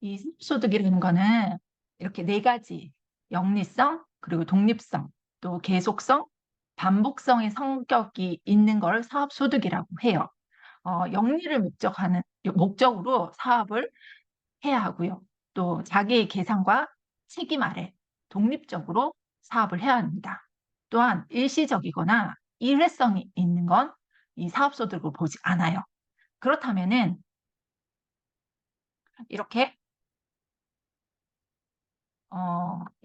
이 소득이라는 거는 이렇게 네 가지 영리성, 그리고 독립성, 또 계속성, 반복성의 성격이 있는 걸 사업소득이라고 해요. 영리를 목적으로 사업을 해야 하고요. 또 자기의 계산과 책임 아래 독립적으로 사업을 해야 합니다. 또한 일시적이거나 일회성이 있는 건 이 사업소득을 보지 않아요. 그렇다면은 이렇게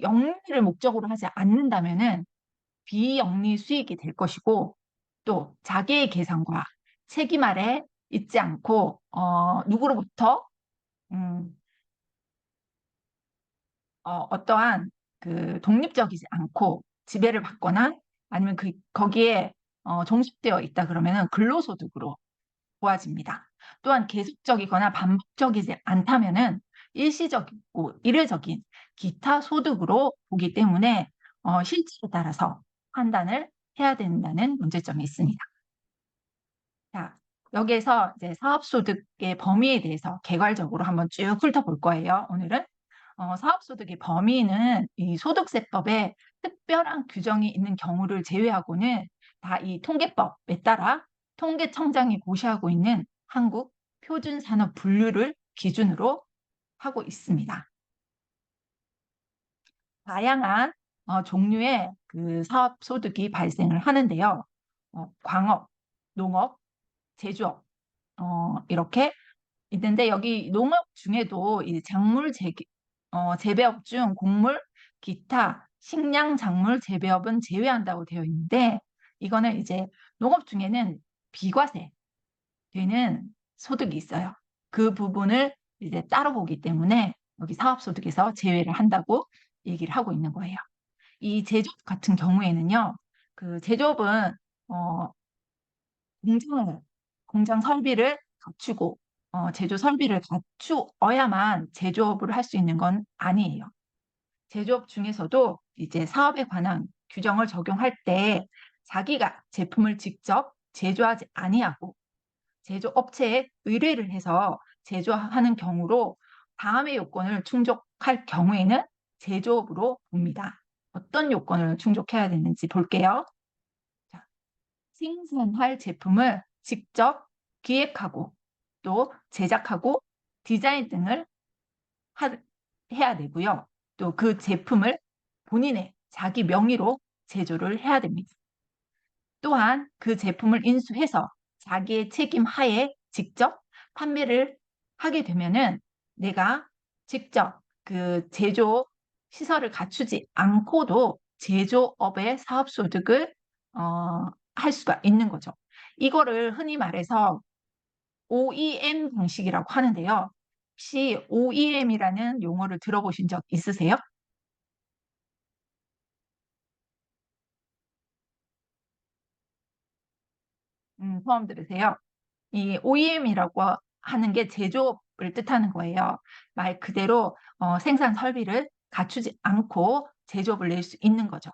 영리를 목적으로 하지 않는다면은 비영리 수익이 될 것이고, 또 자기의 계산과 책임 아래 있지 않고 누구로부터 음, 어떠한 그 독립적이지 않고 지배를 받거나 아니면 거기에 종속되어 있다 그러면은 근로소득으로 보아집니다. 또한 계속적이거나 반복적이지 않다면은 일시적이고 일회적인 기타 소득으로 보기 때문에 실질에 따라서 판단을 해야 된다는 문제점이 있습니다. 자, 여기에서 이제 사업소득의 범위에 대해서 개괄적으로 한번 쭉 훑어볼 거예요. 오늘은 사업소득의 범위는 이 소득세법에 특별한 규정이 있는 경우를 제외하고는 다 이 통계법에 따라 통계청장이 고시하고 있는 한국 표준산업 분류를 기준으로 하고 있습니다. 다양한 종류의 그 사업소득이 발생을 하는데요. 광업, 농업, 제조업 이렇게 있는데 여기 농업 중에도 이 재배업 중 곡물, 기타, 식량, 작물 재배업은 제외한다고 되어 있는데 이거는 이제 농업 중에는 비과세 되는 소득이 있어요. 그 부분을 이제 따로 보기 때문에 여기 사업소득에서 제외를 한다고 얘기를 하고 있는 거예요. 이 제조업 같은 경우에는요, 그 제조업은 어, 공장을, 공장 설비를 갖추고 제조 설비를 갖추어야만 제조업을 할 수 있는 건 아니에요. 제조업 중에서도 이제 사업에 관한 규정을 적용할 때 자기가 제품을 직접 제조하지 아니하고 제조업체에 의뢰를 해서 제조하는 경우로 다음의 요건을 충족할 경우에는 제조업으로 봅니다. 어떤 요건을 충족해야 되는지 볼게요. 자, 생산할 제품을 직접 기획하고 또 제작하고 디자인 등을 하- 해야 되고요. 또 그 제품을 본인의 자기 명의로 제조를 해야 됩니다. 또한 그 제품을 인수해서 자기의 책임 하에 직접 판매를 하게 되면은 내가 직접 그 제조 시설을 갖추지 않고도 제조업의 사업소득을 할 수가 있는 거죠. 이거를 흔히 말해서 OEM 방식이라고 하는데요. 혹시 OEM이라는 용어를 들어보신 적 있으세요? 처음 들으세요? 이 OEM이라고 하는 게 제조업을 뜻하는 거예요. 말 그대로 생산 설비를 갖추지 않고 제조업을 낼 수 있는 거죠.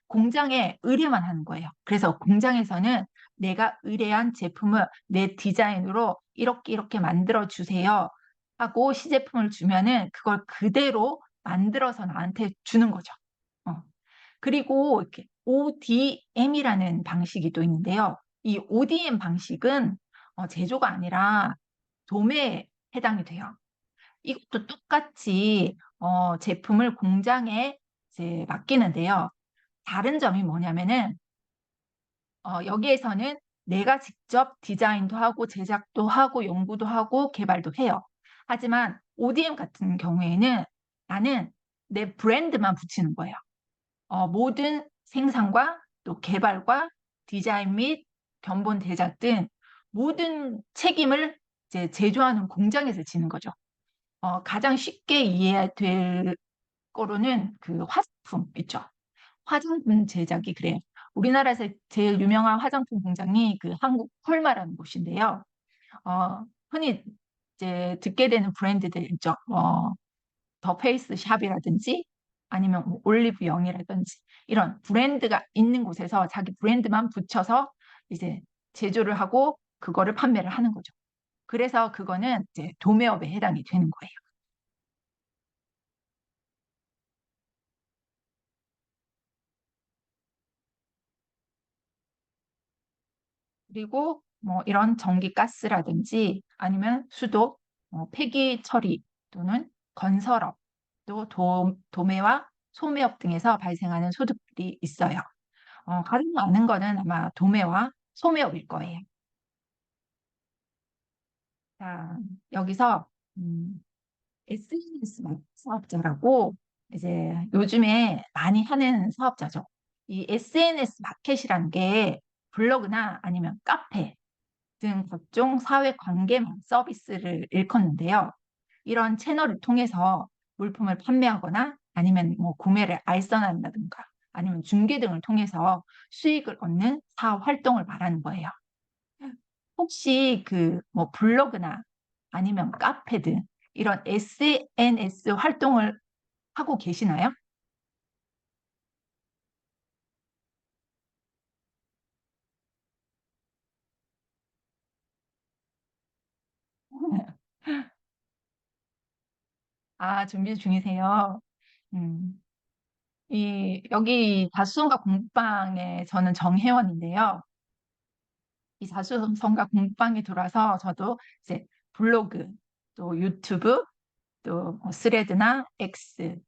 공장에 의뢰만 하는 거예요. 그래서 공장에서는 내가 의뢰한 제품을 내 디자인으로 이렇게 이렇게 만들어 주세요 하고 시제품을 주면은 그걸 그대로 만들어서 나한테 주는 거죠. 어. 그리고 이렇게 ODM이라는 방식이 또 있는데요. 이 ODM 방식은 제조가 아니라 도매에 해당이 돼요. 이것도 똑같이 제품을 공장에 이제 맡기는데요. 다른 점이 뭐냐면은 여기에서는 내가 직접 디자인도 하고 제작도 하고 연구도 하고 개발도 해요. 하지만 ODM 같은 경우에는 나는 내 브랜드만 붙이는 거예요. 모든 생산과 또 개발과 디자인 및 견본 제작 등 모든 책임을 이제 제조하는 공장에서 지는 거죠. 가장 쉽게 이해될 거로는 그 화장품 있죠. 화장품 제작이 그래요. 우리나라에서 제일 유명한 화장품 공장이 그 한국 콜마라는 곳인데요. 흔히 이제 듣게 되는 브랜드들 있죠. 더 페이스 샵이라든지 아니면 뭐 올리브 영이라든지 이런 브랜드가 있는 곳에서 자기 브랜드만 붙여서 이제 제조를 하고 그거를 판매를 하는 거죠. 그래서 그거는 이제 도매업에 해당이 되는 거예요. 그리고 뭐 이런 전기 가스라든지 아니면 수도, 폐기 처리 또는 건설업, 또 도매와 소매업 등에서 발생하는 소득들이 있어요. 가장 많은 거는 아마 도매와 소매업일 거예요. 자, 여기서 SNS 사업자라고 이제 요즘에 많이 하는 사업자죠. 이 SNS 마켓이라는 게 블로그나 아니면 카페 등 각종 사회 관계망 서비스를 일컫는데요. 이런 채널을 통해서 물품을 판매하거나 아니면 뭐 구매를 알선한다든가 아니면 중개 등을 통해서 수익을 얻는 사업 활동을 말하는 거예요. 혹시 그 뭐 블로그나 아니면 카페 등 이런 SNS 활동을 하고 계시나요? 아, 준비 중이세요? 음, 여기 다수성가 공부방에 저는 정회원인데요. 이 다수성가 공부방에 들어와서 저도 이제 블로그, 또 유튜브, 또뭐 스레드나 X,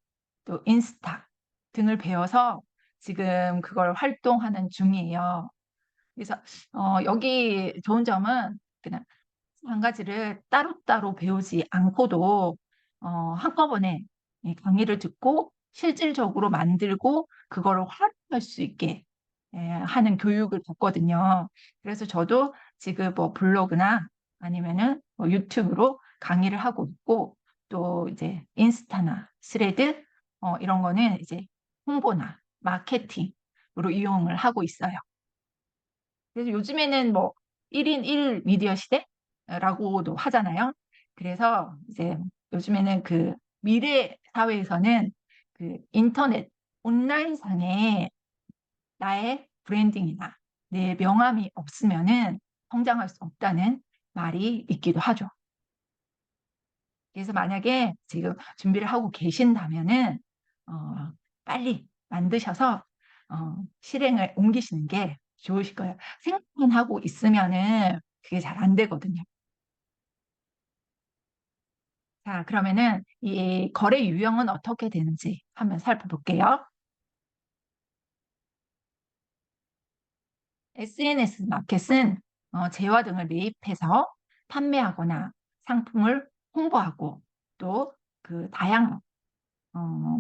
또 인스타 등을 배워서 지금 그걸 활동하는 중이에요. 그래서 여기 좋은 점은 그냥 한 가지를 따로따로 배우지 않고도 한꺼번에 이 강의를 듣고 실질적으로 만들고 그거를 활용할 수 있게 하는 교육을 받거든요. 그래서 저도 지금 뭐 블로그나 아니면은 뭐 유튜브로 강의를 하고 있고 또 이제 인스타나 스레드 이런 거는 이제 홍보나 마케팅으로 이용을 하고 있어요. 그래서 요즘에는 뭐 1인 1 미디어 시대라고도 하잖아요. 그래서 이제 요즘에는 그 미래 사회에서는 그 인터넷 온라인상에 나의 브랜딩이나 내 명함이 없으면은 성장할 수 없다는 말이 있기도 하죠. 그래서 만약에 지금 준비를 하고 계신다면은 빨리 만드셔서 실행을 옮기시는 게 좋으실 거예요. 생각만 하고 있으면은 그게 잘 안 되거든요. 자, 그러면은 이 거래 유형은 어떻게 되는지 한번 살펴볼게요. SNS 마켓은 재화 등을 매입해서 판매하거나 상품을 홍보하고 또 그 다양한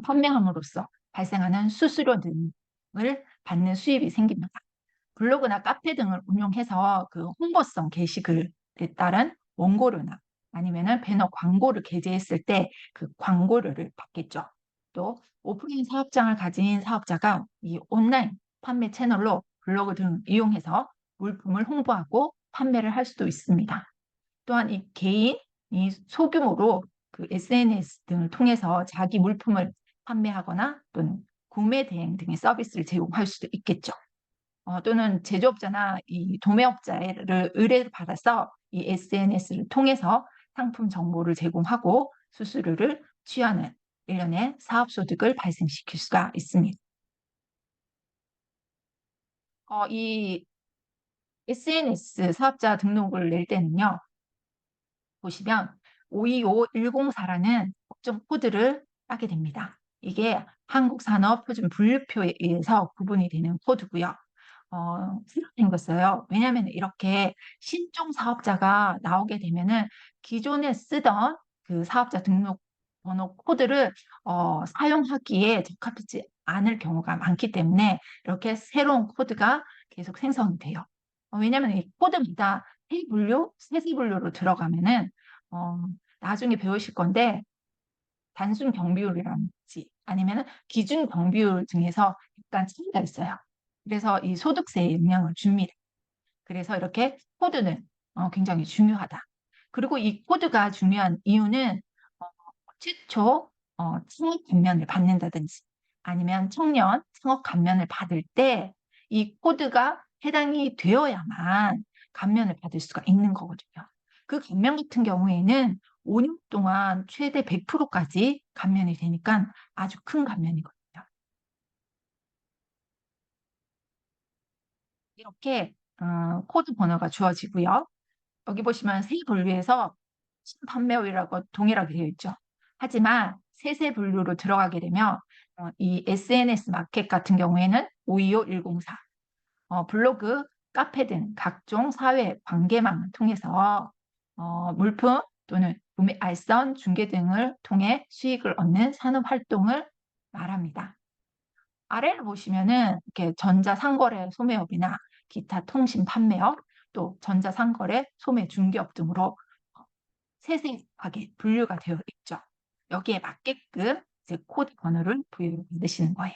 판매함으로써 발생하는 수수료 등을 받는 수입이 생깁니다. 블로그나 카페 등을 운용해서 그 홍보성 게시글에 따른 원고료나 아니면은 배너 광고를 게재했을 때 그 광고료를 받겠죠. 또 오프라인 사업장을 가진 사업자가 이 온라인 판매 채널로 블로그 등 이용해서 물품을 홍보하고 판매를 할 수도 있습니다. 또한 이 개인이 소규모로 그 SNS 등을 통해서 자기 물품을 판매하거나 또는 구매 대행 등의 서비스를 제공할 수도 있겠죠. 또는 제조업자나 이 도매업자를 의뢰를 받아서 이 SNS를 통해서 상품 정보를 제공하고 수수료를 취하는 일련의 사업소득을 발생시킬 수가 있습니다. 이 SNS 사업자 등록을 낼 때는요, 보시면 525104라는 법정 코드를 따게 됩니다. 이게 한국산업표준분류표에 의해서 구분이 되는 코드고요. 새로 생겼어요. 왜냐하면 이렇게 신종 사업자가 나오게 되면은 기존에 쓰던 그 사업자 등록번호 코드를 사용하기에 적합하지 않을 경우가 많기 때문에 이렇게 새로운 코드가 계속 생성이 돼요. 왜냐하면 이 코드마다 세분류, 세세분류로 들어가면은 어, 나중에 배우실 건데 단순 경비율이라든지 아니면 기준 경비율 중에서 약간 차이가 있어요. 그래서 이 소득세에 영향을 줍니다. 그래서 이렇게 코드는 굉장히 중요하다. 그리고 이 코드가 중요한 이유는 어, 최초 창업 감면을 받는다든지 아니면 청년 창업 감면을 받을 때 이 코드가 해당이 되어야만 감면을 받을 수가 있는 거거든요. 그 감면 같은 경우에는 5년 동안 최대 100%까지 감면이 되니까 아주 큰 감면이거든요. 이렇게 코드 번호가 주어지고요. 여기 보시면 세 분류에서 판매업이라고 동일하게 되어 있죠. 하지만 세세 분류로 들어가게 되면 이 SNS 마켓 같은 경우에는 525104, 블로그, 카페 등 각종 사회 관계망을 통해서 물품 또는 구매 알선, 중개 등을 통해 수익을 얻는 산업 활동을 말합니다. 아래를 보시면은 이렇게 전자상거래 소매업이나 기타 통신 판매업, 또 전자상거래 소매 중개업 등으로 세세하게 분류가 되어 있죠. 여기에 맞게끔 이제 코드 번호를 부여를 받으시는 거예요.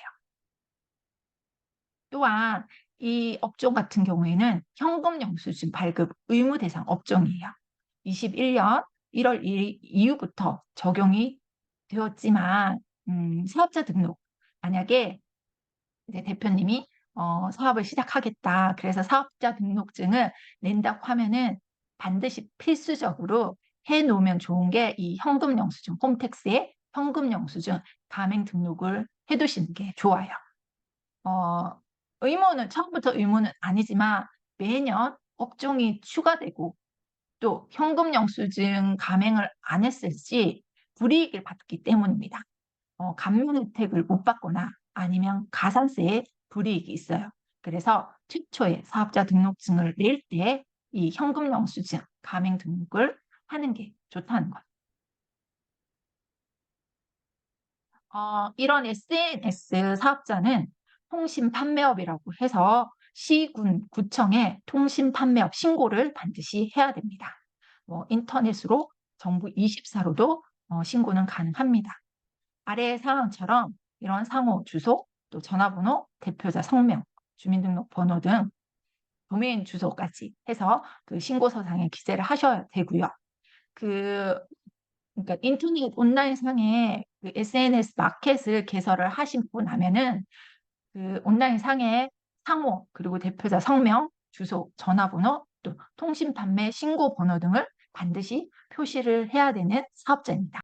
또한 이 업종 같은 경우에는 현금 영수증 발급 의무 대상 업종이에요. 21년 1월 1일 이후부터 적용이 되었지만 사업자 등록 만약에 이제 대표님이 사업을 시작하겠다. 그래서 사업자 등록증을 낸다고 하면은 반드시 필수적으로 해놓으면 좋은 게 이 현금 영수증, 홈택스에 현금 영수증 가맹 등록을 해두시는 게 좋아요. 어, 의무는 처음부터 의무는 아니지만 매년 업종이 추가되고 또 현금 영수증 가맹을 안 했을지 불이익을 받기 때문입니다. 감면 혜택을 못 받거나 아니면 가산세에 불이익이 있어요. 그래서 최초에 사업자 등록증을 낼 때 이 현금 영수증 가맹 등록을 하는 게 좋다는 거예요. 이런 SNS 사업자는 통신 판매업이라고 해서 시군, 구청에 통신 판매업 신고를 반드시 해야 됩니다. 인터넷으로 정부 24로도 신고는 가능합니다. 아래 사항처럼 이런 상호, 주소, 또 전화번호, 대표자 성명, 주민등록번호 등 도메인 주소까지 해서 그 신고서상에 기재를 하셔야 되고요. 그 그러니까 인터넷 온라인 상에 그 SNS 마켓을 개설을 하시고 나면은 그 온라인 상에 상호 그리고 대표자 성명, 주소, 전화번호, 또 통신 판매 신고 번호 등을 반드시 표시를 해야 되는 사업자입니다.